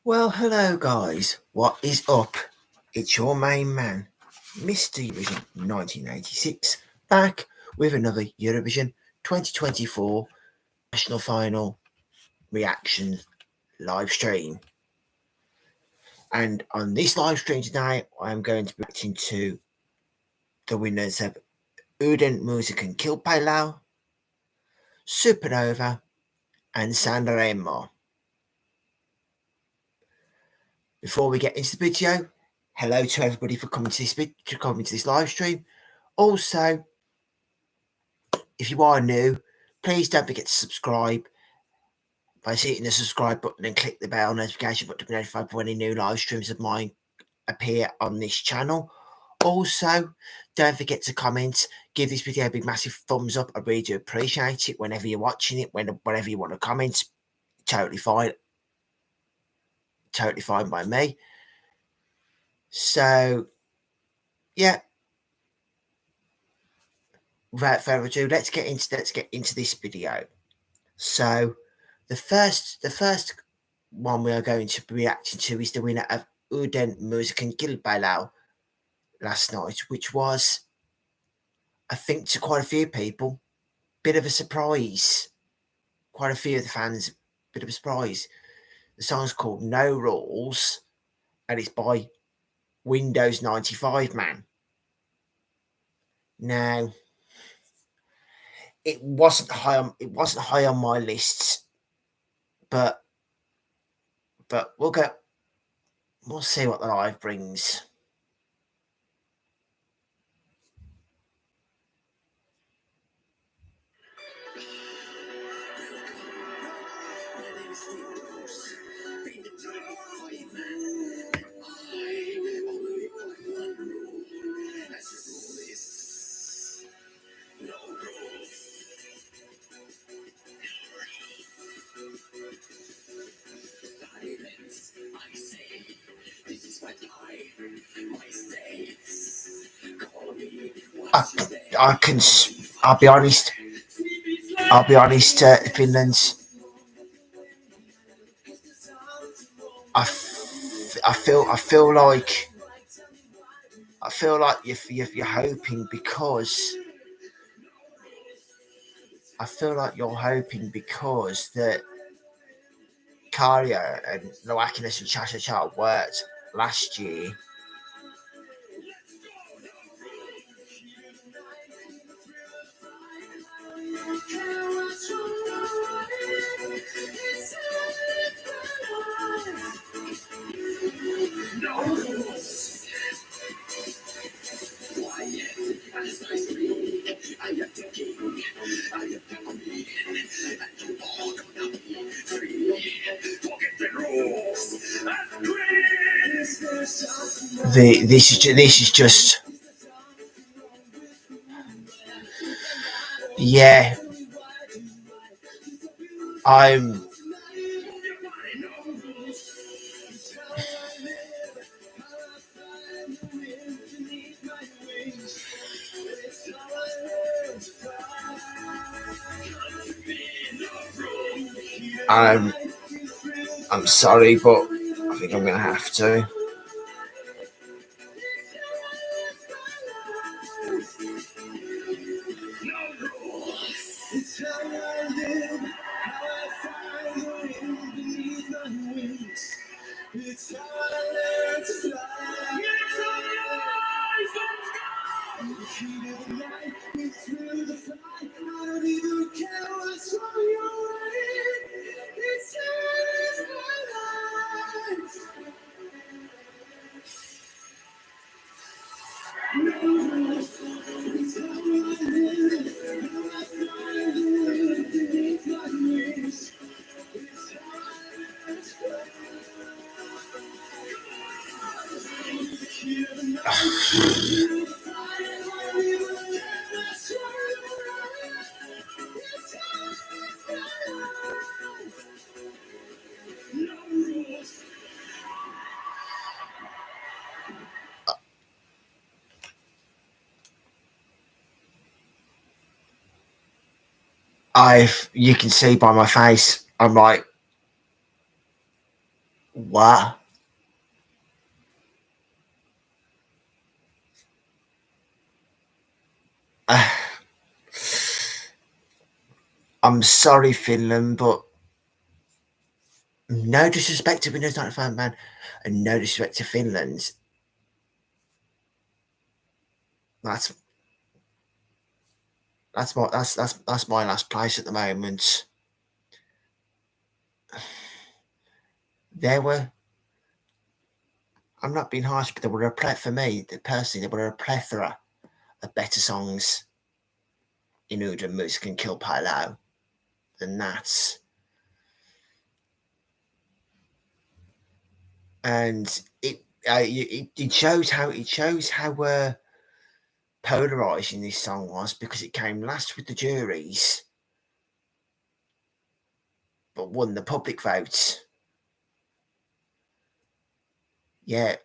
Well, hello guys, what is up? It's your main man, Mr. Eurovision 1986, back with another Eurovision 2024 National Final reaction live stream. And on this live stream today, I'm going to be reacting to the winners of Uden Musiken Kilpailau, Supernova, and Sanremo. Before we get into the video, hello to everybody for coming to this live stream. Also, if you are new, please don't forget to subscribe by hitting the subscribe button and click the bell notification button to be notified for any new live streams of mine appear on this channel. Also, don't forget to comment, give this video a big massive thumbs up. I really do appreciate it. Whenever you're watching it, whenever you want to comment, totally fine by me. So yeah, without further ado, let's get into this video. So the first one we are going to be reacting to is the winner of Uden Musiken Kilpailau last night, which was, I think, to quite a few people, bit of a surprise. Quite a few of the fans, bit of a surprise. The song's called No Rules, and it's by Windows 95 Man. Now, it wasn't high on my lists, but we'll see what the live brings. I can. I'll be honest. Finland's. I feel like you're hoping because that Karia and Loakinas and Cha Cha worked last year. This is just, yeah. I'm sorry, but I think I'm gonna have to. You can see by my face, I'm like, Wow. I'm sorry, Finland, but no disrespect to Windows 95 man, and no disrespect to Finland. That's that's my last place at the moment. There were, I'm not being harsh, but there were for me personally, there were a plethora of better songs in Uda Music and Kill Pilo than that. And it shows how polarizing this song was, because it came last with the juries but won the public votes. Yeah,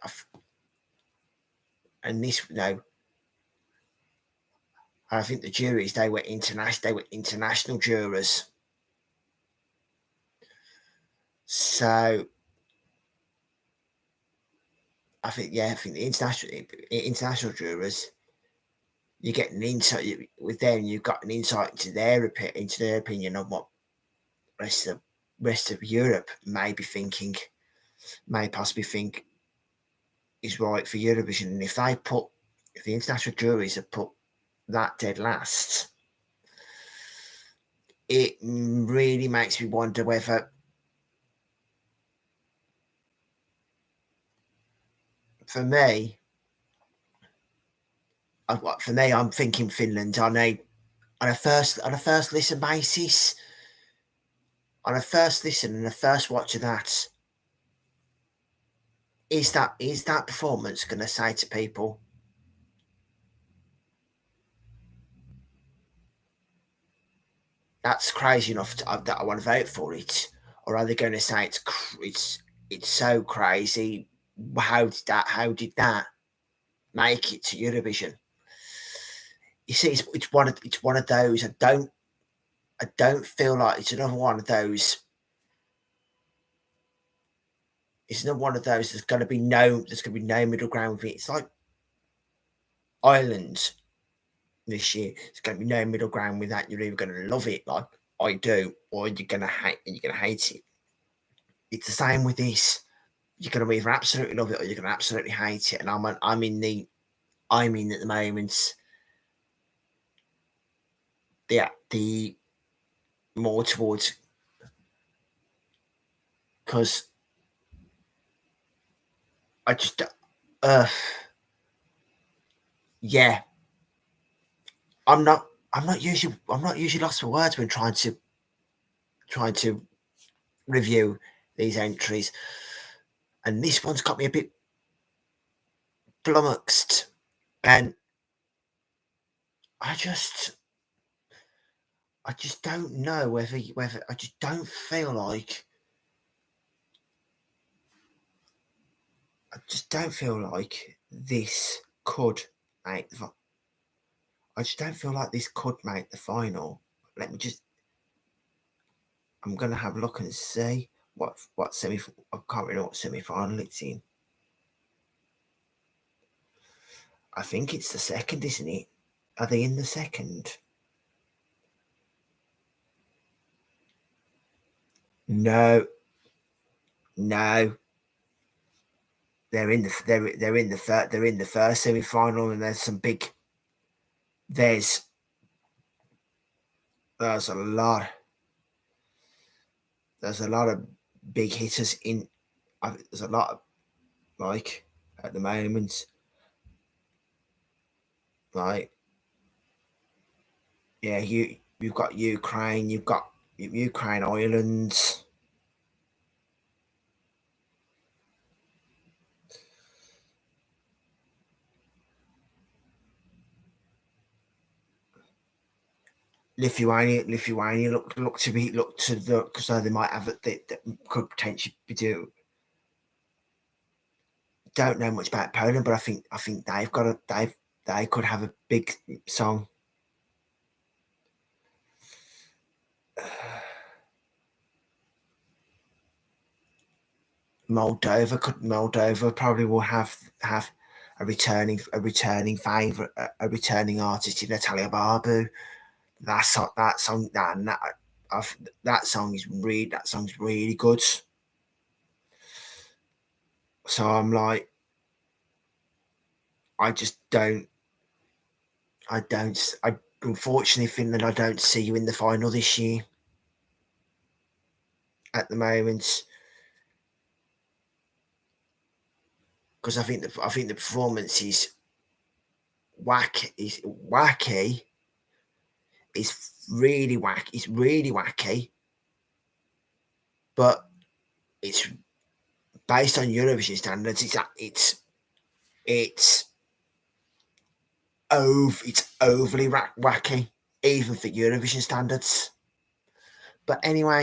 and this, I think the juries, they were international jurors. So I think the international jurors, you get an insight with them. You've got an insight into their opinion on what rest of Europe may possibly think is right for Eurovision. And if the international juries have put that dead last, it really makes me wonder whether, for me, I'm thinking Finland on a first listen basis, on a first listen and a first watch of that. Is that performance going to say to people, that's crazy enough that I want to vote for it, or are they going to say it's so crazy? How did that make it to Eurovision? You see, it's one of those. I don't feel like it's another one of those. It's not one of those. There's going to be no middle ground with it. It's like Ireland this year. There's going to be no middle ground with that. You're either going to love it like I do, or you're going to hate it. It's the same with this. You're going to either absolutely love it or you're going to absolutely hate it. And I'm in at the moment. The more towards, because I just yeah. I'm not usually lost for words when trying to review these entries, and this one's got me a bit flummoxed, and I just don't know whether I just don't feel like this could make the. I just don't feel like this could make the final. Let me just. I'm gonna have a look and see what semi. I can't remember what semi-final it's in. I think it's the second, isn't it? Are they in the second? No, no. They're in the first semi-final, and there's there's a lot there's a lot of big hitters in. There's a lot of, like, at the moment, like, yeah, you've got Ukraine, you've got Ukraine, Ireland, Lithuania look to look, so they might have it that could potentially be doing. Don't know much about Poland, but I think they could have a big song. Moldova probably will have a returning favourite, a returning artist in Natalia Barbu. That song, that song's really good. So I'm like, I unfortunately, Finland, I don't see you in the final this year at the moment, because I think the performance is wacky. It's really wacky. It's really wacky, but it's based on Eurovision standards. It's overly wacky, even for Eurovision standards. But anyway,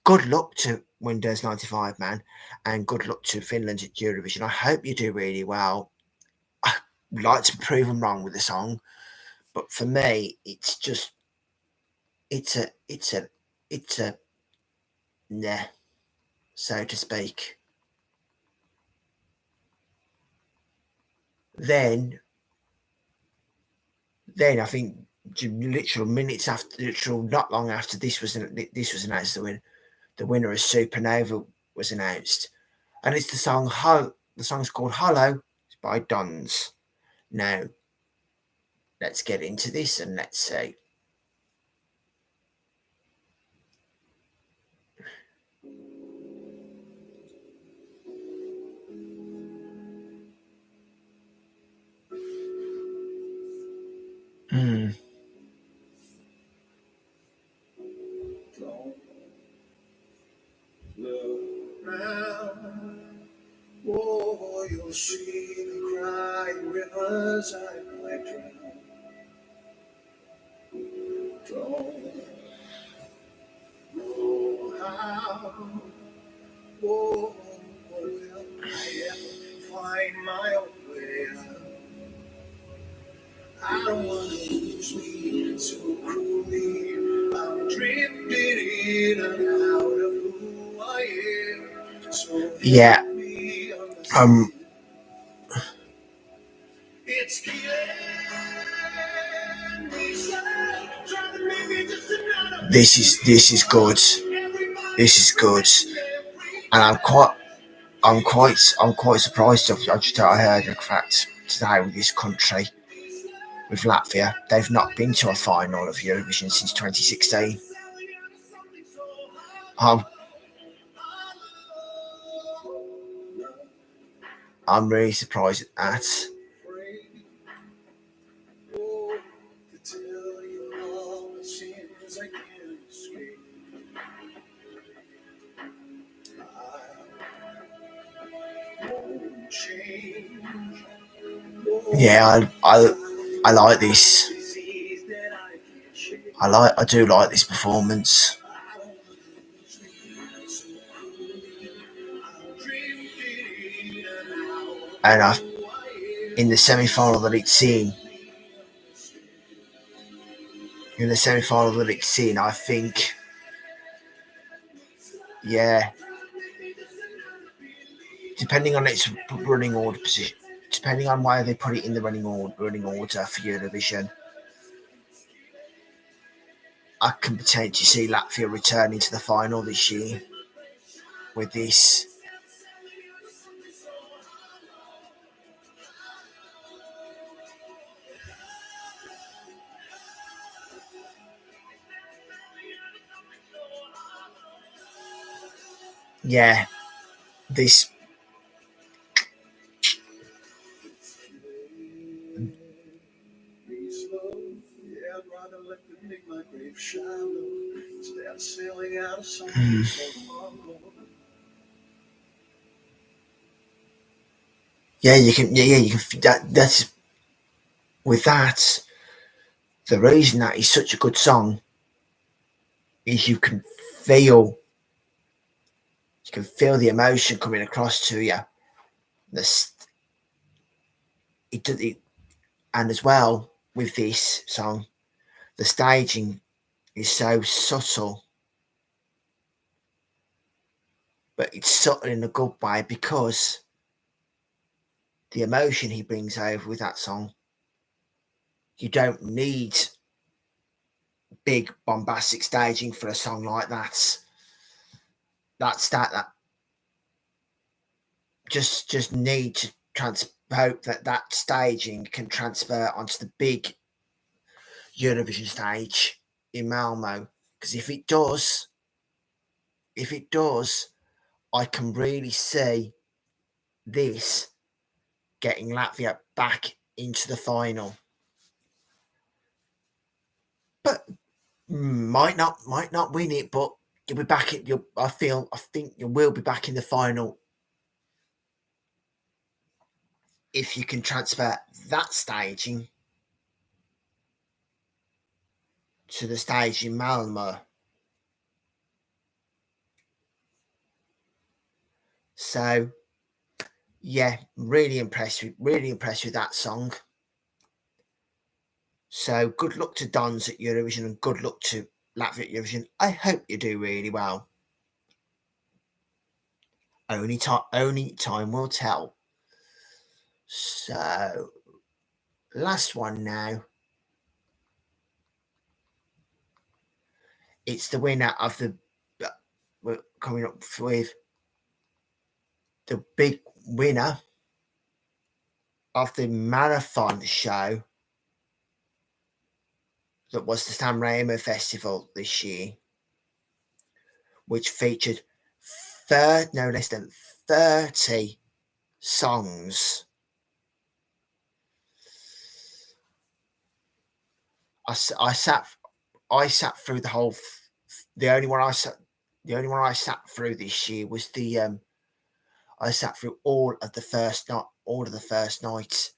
good luck to Windows 95, man, and good luck to Finland at Eurovision. I hope you do really well. I would like to prove them wrong with the song, but for me, it's just it's a nah, so to speak. Then I think not long after this was announced, the winner of Supernova was announced, and it's the song The song's called Hollow. It's by Dons. Now, let's get into this and let's see. Oh, you'll see me crying rivers I might drown. Oh, how, oh, will I ever find my own way out? I don't want to lose me so cruelly. I'm drifting in and out of who I am. So yeah, it's this is good. This is good, and I'm quite surprised. I heard a fact today with this country, with Latvia. They've not been to a final of Eurovision since 2016. I'm really surprised at that. Yeah, I like this. I do like this performance. And in the semi-final that it's seen, I think, yeah, depending on its running order position, depending on where they put it in the running order for Eurovision, I can potentially see Latvia returning to the final this year with this. Yeah, this. Yeah, you can. Yeah, you can. That's with that. The reason that is such a good song is you can feel the emotion coming across to you. It, and as well with this song, the staging is so subtle. but it's subtle in a good way because the emotion he brings over with that song. You don't need big bombastic staging for a song like that. That just need to hope that staging can transfer onto the big Eurovision stage in Malmo. Because if it does, I can really see this getting Latvia back into the final. But might not win it, but you'll be back at I think you will be back in the final if you can transfer that staging to the stage in Malmo. So yeah, really impressed with that song. So good luck to Dons at Eurovision and good luck to Latvia at Eurovision. I hope you do really well. Only time will tell. So last one now. It's the winner of the. We're coming up with the big winner of the marathon show that was the San Remo Festival this year, which featured no less than 30 songs. I sat through the whole. The only one I sat through this year was the. I sat through all of the first nights,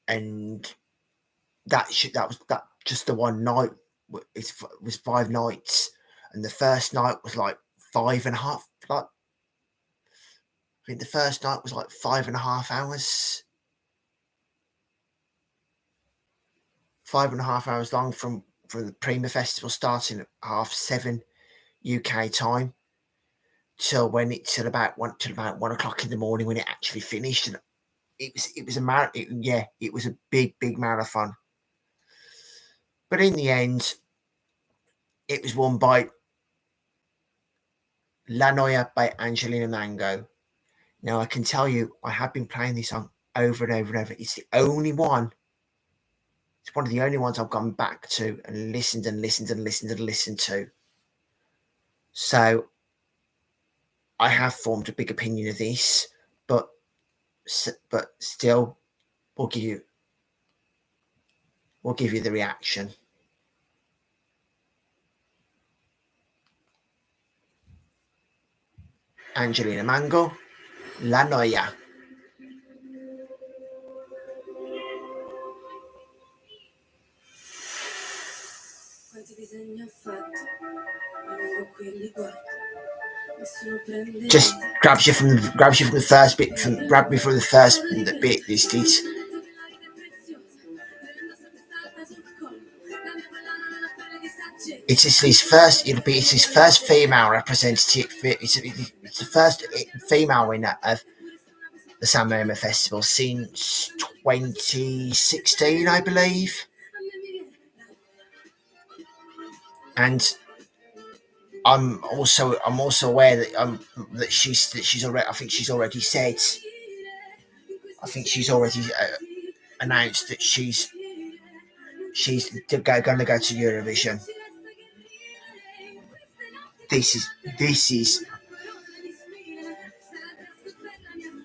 and that was just the one night. It was 5 nights, and the first night was like 5.5. Like, I think the first night was like 5.5 hours. 5.5 hours long from the Prima Festival starting at 7:30 UK time till about 1 o'clock in the morning when it actually finished. And it was a marathon. It was a big marathon. But in the end, it was won by La Noia by Angelina Mango. Now I can tell you, I have been playing this song over and over and over. It's the only one. It's one of the only ones I've gone back to and listened to. So I have formed a big opinion of this, but still, we'll give you the reaction. Angelina Mango, La Noia. Just grabs you from the first bit. Grab me from the first bit. This did. It's his first female representative. It's the first female winner of the San Remo Festival since 2016, I believe. And I'm also aware that she's already. I think she's already said. I think she's already announced that she's going to go to Eurovision. This is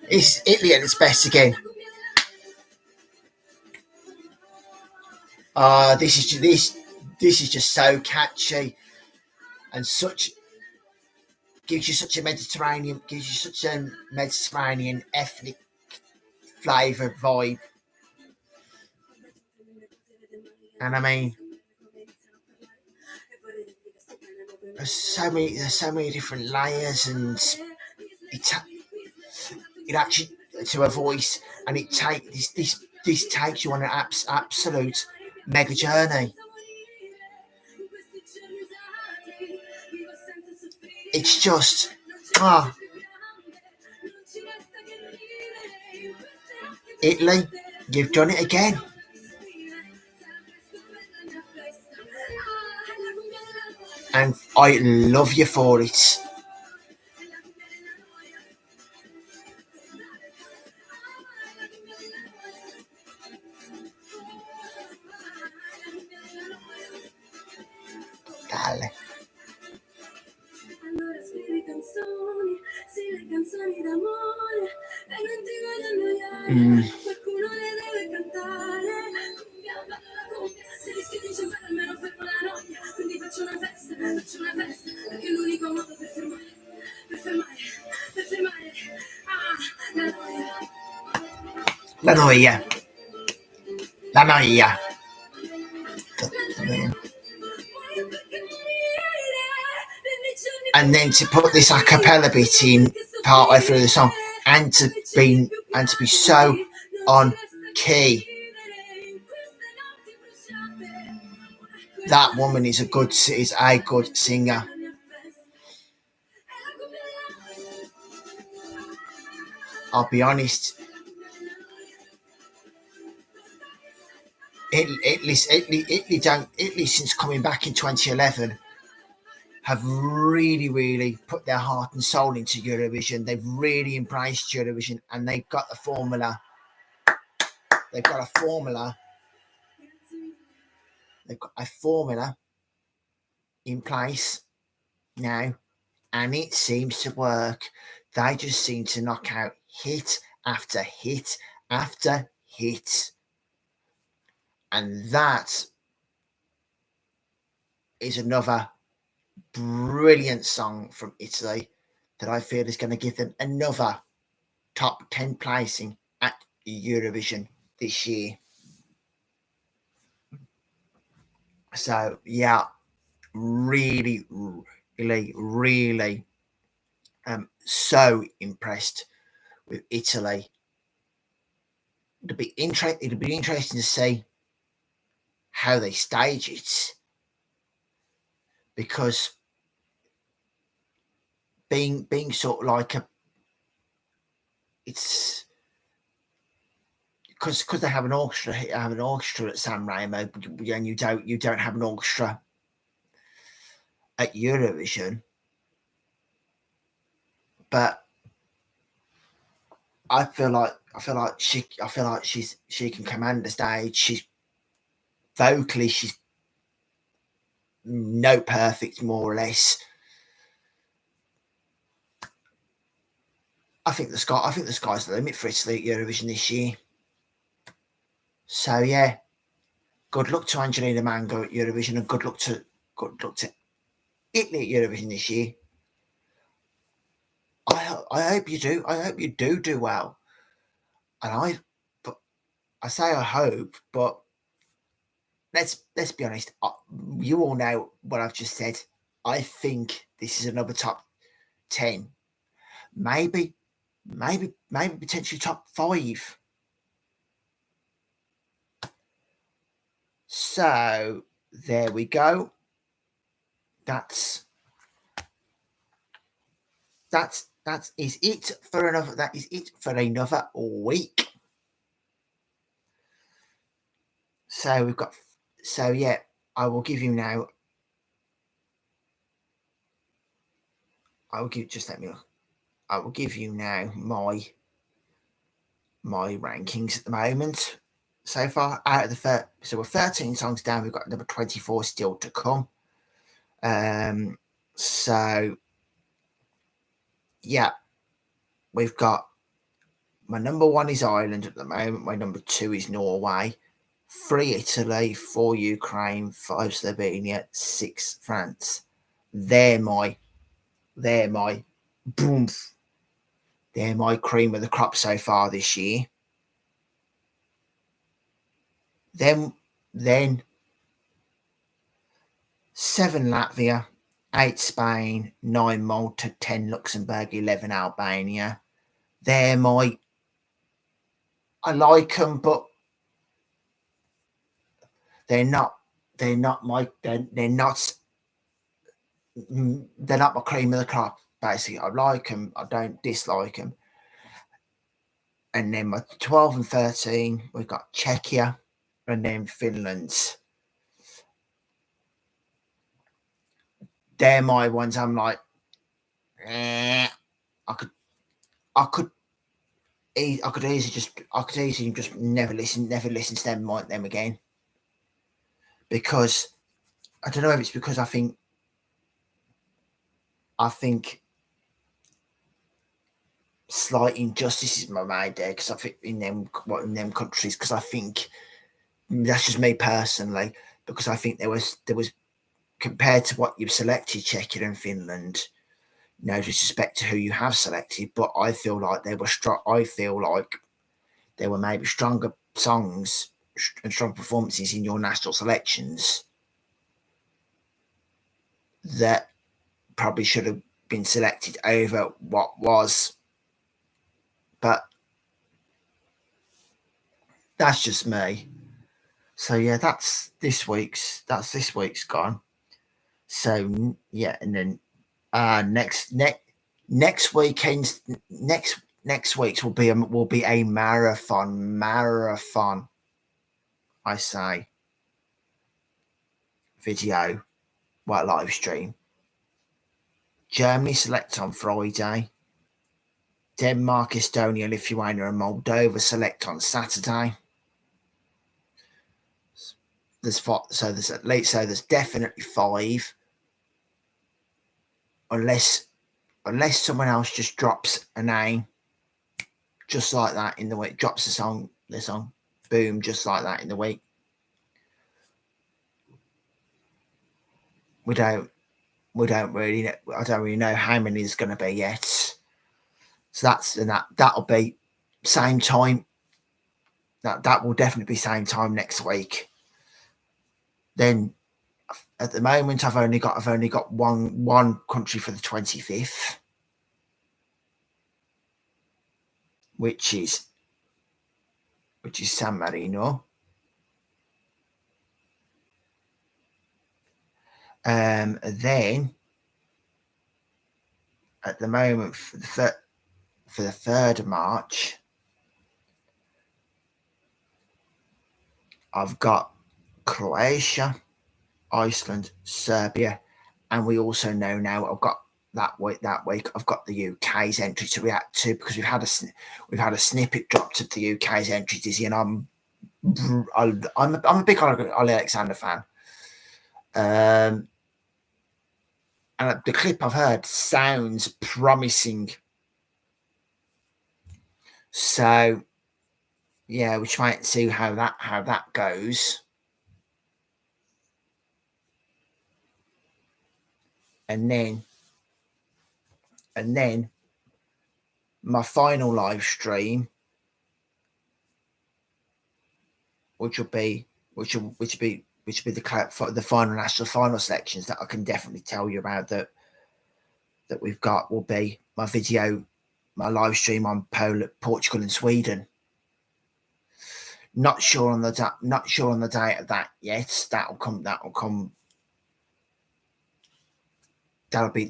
it's Italy at its best again. This is just so catchy and gives you such a Mediterranean ethnic flavour vibe. And I mean, there's so many different layers, and it actually to a voice, and it this takes you on an absolute mega journey. It's just Italy, you've done it again. And I love you for it. Dale. La noia. La noia. And then to put this a cappella bit in partway through the song, and to be so on key. That woman is a good singer. I'll be honest. Italy since coming back in 2011 have really put their heart and soul into Eurovision. They've really embraced Eurovision, and they've got the formula. They've got a formula. They've got a formula in place now, and it seems to work. They just seem to knock out hit after hit after hit. And that is another brilliant song from Italy that I feel is going to give them another top 10 placing at Eurovision this year. So, yeah, really so impressed with Italy. It'll be interesting to see how they stage it, because being sort of like it's because they have an orchestra at San Remo, and you don't have an orchestra at Eurovision. But I feel like she can command the stage. She's vocally, she's no perfect, more or less. I think the sky's the limit for Italy at Eurovision this year. So yeah, good luck to Angelina Mango at Eurovision, and good luck to Italy at Eurovision this year. I hope you do. I hope you do well. And I say I hope, but let's be honest. You all know what I've just said. I think this is another top 10, maybe potentially top 5. So there we go. That is it for another. That is it for another week. So we've got. So yeah, I will give you now. I will give. Just let me look. I will give you now my rankings at the moment. So far, out of the so we're 13 songs down. We've got number 24 still to come. So yeah, we've got my number 1 is Ireland at the moment. My number 2 is Norway. 3 Italy, 4 Ukraine, 5 Slovenia, 6 France. They're my boom. They're my cream of the crop so far this year. Then 7 Latvia, 8 Spain, 9 Malta, 10 Luxembourg, 11 Albania. They're my. I like them, but they're not my. They're not my cream of the crop. Basically, I like them. I don't dislike them. And then my 12 and 13, we've got Czechia and then Finland. They're my ones. I'm like, I could easily just never listen to them again. Because I don't know if it's because I think slight injustices were made there, because I think in them countries, because I think that's just me personally, because I think there was compared to what you've selected, Czechia and Finland, no disrespect to who you have selected, but I feel like they were strong. I feel like there were maybe stronger songs and strong performances in your national selections that probably should have been selected over what was. But that's just me. So yeah, that's this week's gone. So yeah, and then next weekend's next week's will be a marathon. I say video, live stream. Germany select on Friday. Denmark, Estonia, Lithuania, and Moldova select on Saturday. There's definitely 5, unless someone else just drops a name, just like that in the week, drops the song, boom, just like that in the week. We don't really know. I don't really know how many there's going to be yet. So that'll be same time. That will definitely be same time next week. Then at the moment, I've only got one country for the 25th, which is San Marino. Then at the moment for the 3rd of March, I've got Croatia, Iceland, Serbia, and we also know now I've got that week I've got the UK's entry to react to, because we've had a snippet dropped of the UK's entry, Dizzy, and I'm a big Ollie Alexander fan. And the clip I've heard sounds promising. So yeah, we try and see how that goes. And then my final live stream, which will be the final national final selections that I can definitely tell you about that we've got, will be my live stream on Portugal and Sweden. Not sure on the date of that yet. That'll come. That'll be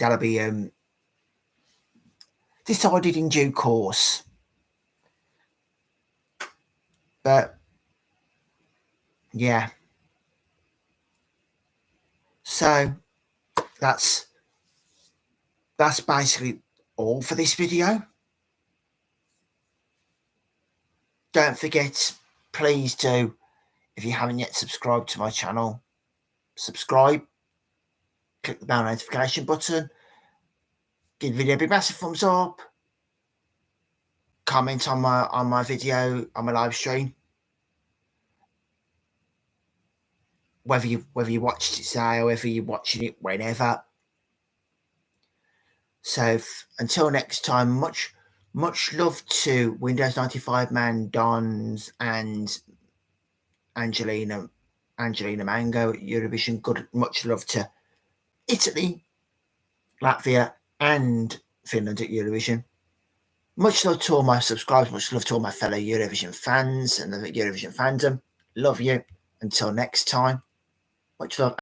decided in due course. But yeah. So that's basically all for this video. Don't forget, please do, if you haven't yet subscribed to my channel, subscribe, click the bell notification button, give the video a big massive thumbs up, comment on my video, on my live stream, whether you watched it today or whether you're watching it whenever. So until next time, much love to Windows 95 Man, Dons, and Angelina Mango at Eurovision. Much love to Italy, Latvia, and Finland at Eurovision. Much love to all my subscribers. Much love to all my fellow Eurovision fans and the Eurovision fandom. Love you. Until next time, much love.